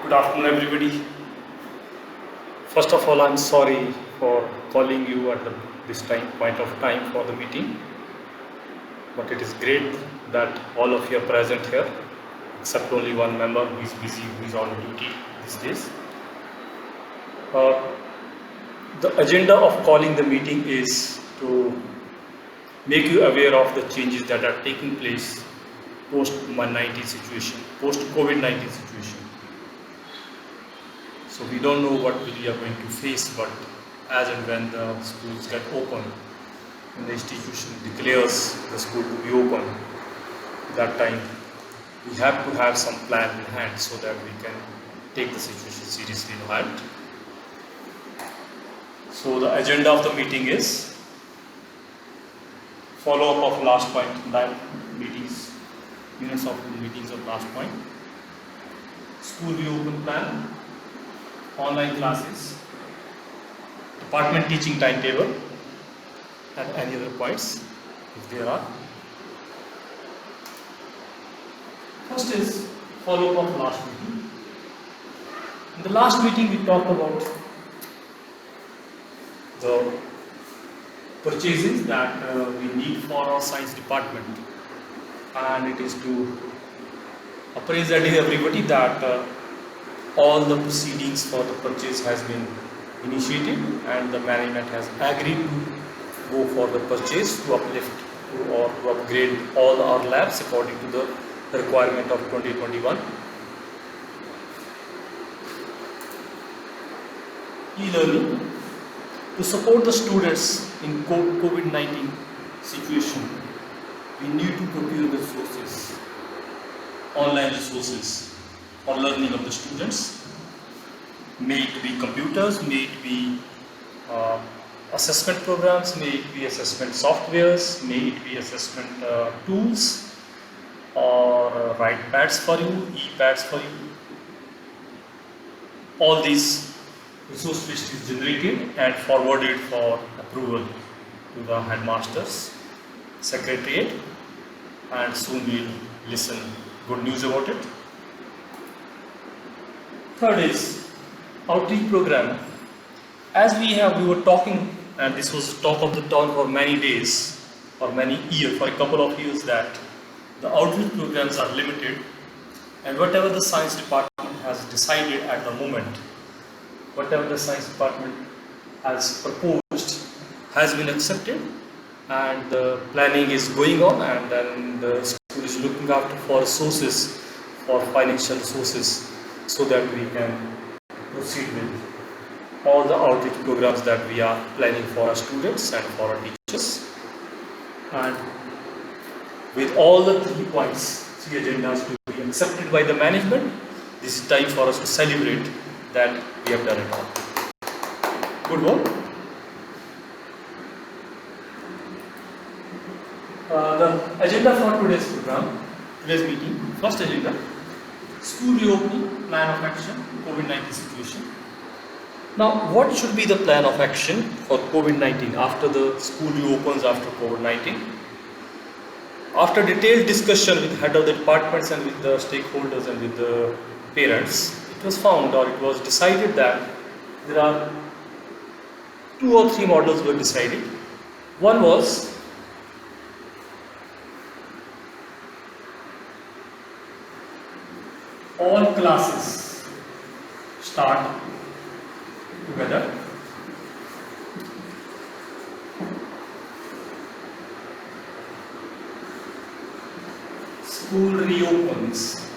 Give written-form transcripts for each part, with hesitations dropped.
Good afternoon, everybody. First of all, I'm sorry for calling you at this point of time for the meeting, but it is great that all of you are present here, except only one member who is busy, who is on duty these days. The agenda of calling the meeting is to make you aware of the changes that are taking place post-COVID-19 situation. So we don't know what we are going to face, but as and when the schools get open and the institution declares the school to be open, that time we have to have some plan in hand so that we can take the situation seriously in hand. So the agenda of the meeting is follow-up of last point, minutes of meetings of last point, school reopen plan, online classes, department teaching timetable, and any other points if there are. First is follow-up of last meeting. In the last meeting we talked about the purchases that we need for our science department, and it is to appraise everybody that all the proceedings for the purchase has been initiated and the management has agreed to go for the purchase to uplift or to upgrade all our labs according to the requirement of 2021. E-learning. To support the students in COVID-19 situation, we need to procure the resources, online resources for learning of the students. May it be computers, may it be assessment programs, may it be assessment softwares, may it be assessment tools, or write pads for you, e-pads for you. All these resource list is generated and forwarded for approval to the headmasters, secretariat, and soon we'll listen good news about it. Third is outreach program. As we were talking, and this was talk of the town for many days or many years, for a couple of years, that the outreach programs are limited, and whatever the science department has decided at the moment, whatever the science department has proposed has been accepted, and the planning is going on, and then the school is looking after for sources, for financial sources, so that we can proceed with all the outreach programs that we are planning for our students and for our teachers. And with all the 3 points, 3 agendas to be accepted by the management, this is time for us to celebrate that we have done it all. Good work. The agenda for today's meeting, first agenda, school reopening, plan of action, COVID-19 situation. Now, what should be the plan of action for COVID-19 after the school reopens after COVID-19? After detailed discussion with head of the departments and with the stakeholders and with the parents, it was found, or it was decided, that there are 2 or 3 models were decided. One was all classes start together. School reopens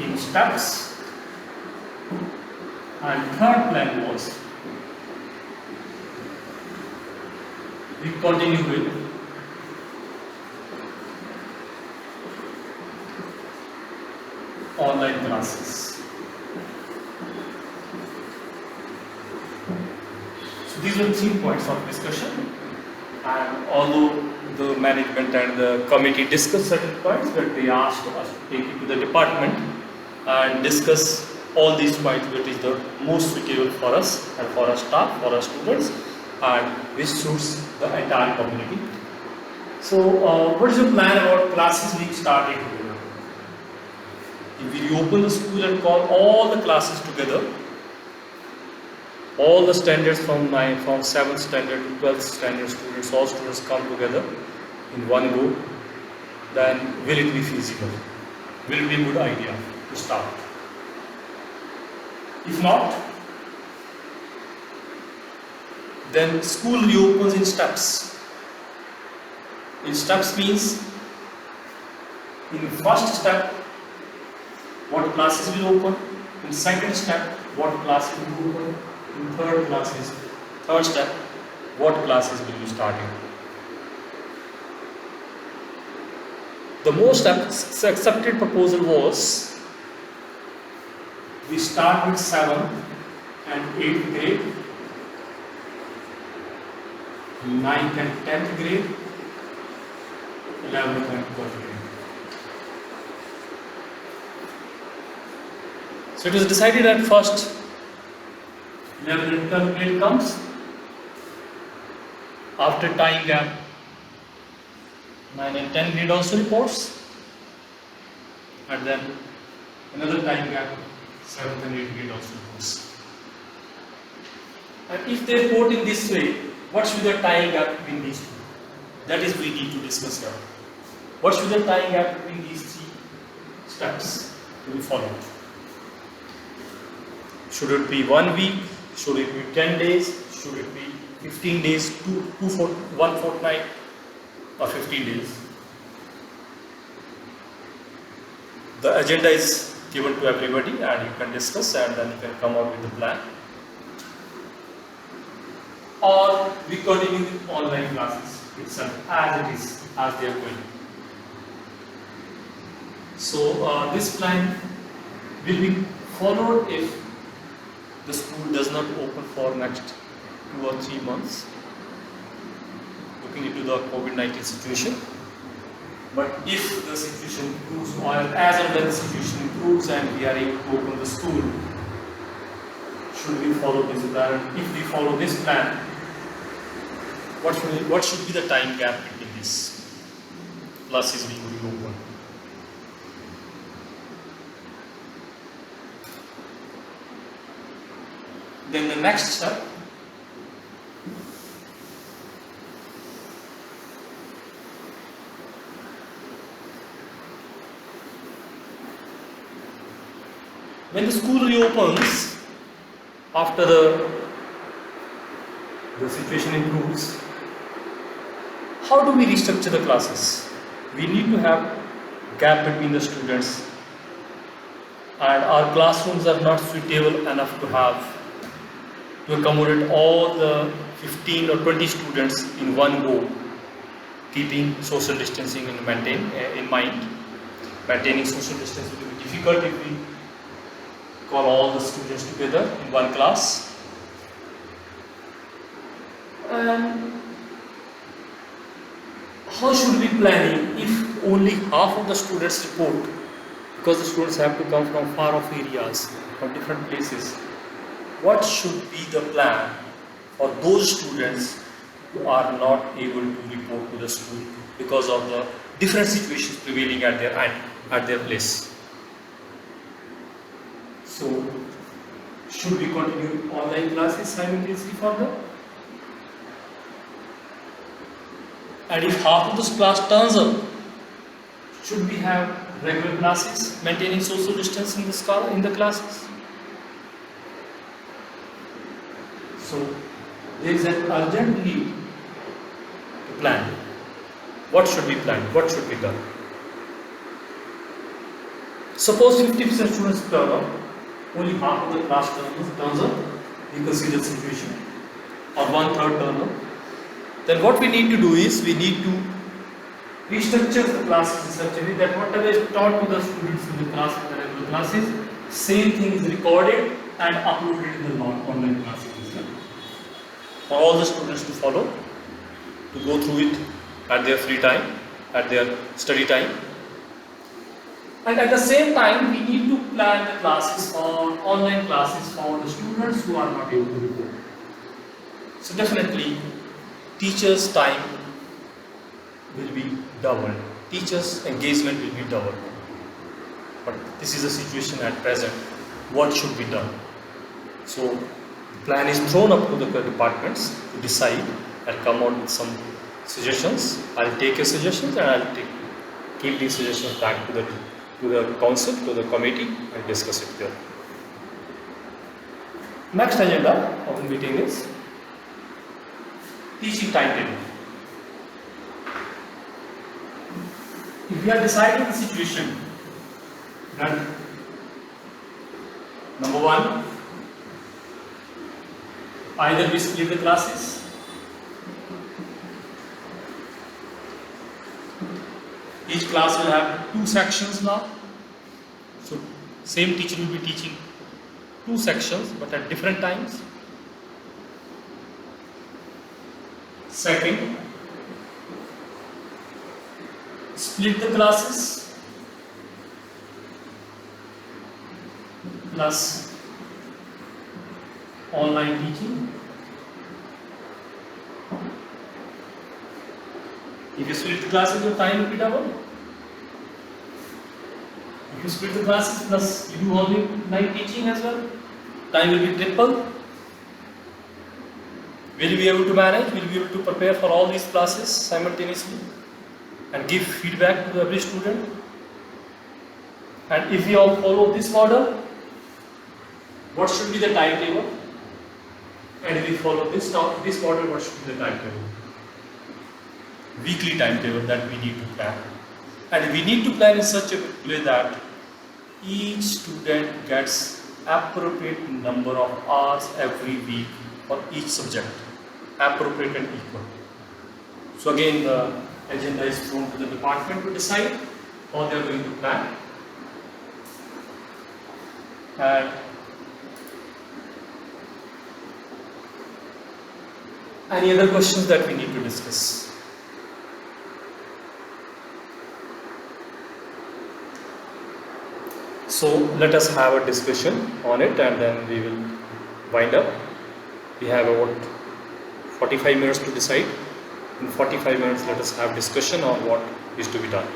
in steps, and third plan was we continue with online classes. So these were 3 points of discussion, and although the management and the committee discussed certain points, but they asked us to take it to the department and discuss all these points which is the most suitable for us and for our staff, for our students, and which suits the entire community. So what is your plan about classes being started together? If we reopen the school and call all the classes together, all the standards from 7th standard to 12th standard students, all students come together in one go, then will it be feasible? Will it be a good idea to start? If not, then school reopens in steps. In steps means, in first step, what classes will open? In second step, what classes will open? In third step, what classes will be starting? The most accepted proposal was, we start with 7th and 8th grade, 9th and 10th grade, 11th and 12th grade. So it was decided at first 11th and 12th grade comes. After time gap, 9 and 10 grade also reports, and then another time gap, 7th and 8th grade also reports. And if they report in this way, what should the time gap between these two? That is we need to discuss here. What should the time gap between these three steps to be followed? Should it be 1 week? Should it be 10 days? Should it be 15 days, 1 fortnight, or 15 days? The agenda is given to everybody and you can discuss and then you can come up with the plan. Or we continue with online classes itself as it is, as they are going. So this plan will be followed if the school does not open for next 2 or 3 months, looking into the COVID-19 situation. But if the situation improves, or as and when the situation improves and we are able to open the school, should we follow this plan? If we follow this plan, what should be the time gap between these classes being reopened? Then the next step, when the school reopens after the situation improves, how do we restructure the classes? We need to have gap between the students, and our classrooms are not suitable enough to accommodate all the 15 or 20 students in one go, keeping social distancing in mind. Maintaining social distance will be difficult if we call all the students together in one class. And how should we plan if only half of the students report? Because the students have to come from far off areas, from different places. What should be the plan for those students who are not able to report to the school because of the different situations prevailing at their place? So, should we continue online classes simultaneously further? And if half of this class turns up, should we have regular classes maintaining social distance in the classes? So, there is an urgent need to plan. What should be planned? What should be done? Suppose 50% students turn up, only half of the class turns up, we consider the situation, or 1/3 turn up. Then what we need to do is, we need to restructure the classes in such a way that whatever is taught to the students in the class, in the regular classes, same thing is recorded and uploaded in the online classes. For all the students to follow, to go through it at their free time, at their study time. And at the same time, we need to plan the classes for online classes for the students who are not able to report. So definitely, teachers' time will be doubled. Teachers' engagement will be doubled. but this is the situation at present. What should be done? So the plan is thrown up to the departments to decide and come out with some suggestions. I'll take your suggestions and I'll keep these suggestions back to the council, to the committee, and discuss it there. Next agenda of the meeting is teaching timetable. If we are deciding the situation that number one, either we split the classes, each class will have 2 sections now, so same teacher will be teaching 2 sections but at different times. Second, split the classes plus online teaching. If you split the classes, your time will be double. If you split the classes plus you do online teaching as well, time will be triple. Will you be able to manage? Will you be able to prepare for all these classes simultaneously and give feedback to every student? And if we all follow this model, what should be the timetable? And if we follow this model, what should be the timetable? Weekly timetable that we need to plan. And we need to plan in such a way that each student gets appropriate number of hours every week for each subject, appropriate and equal. So again, the agenda is thrown to the department to decide how they are going to plan. And any other questions that we need to discuss? So let us have a discussion on it and then we will wind up. We have about 45 minutes to decide. In 45 minutes, let us have discussion on what is to be done.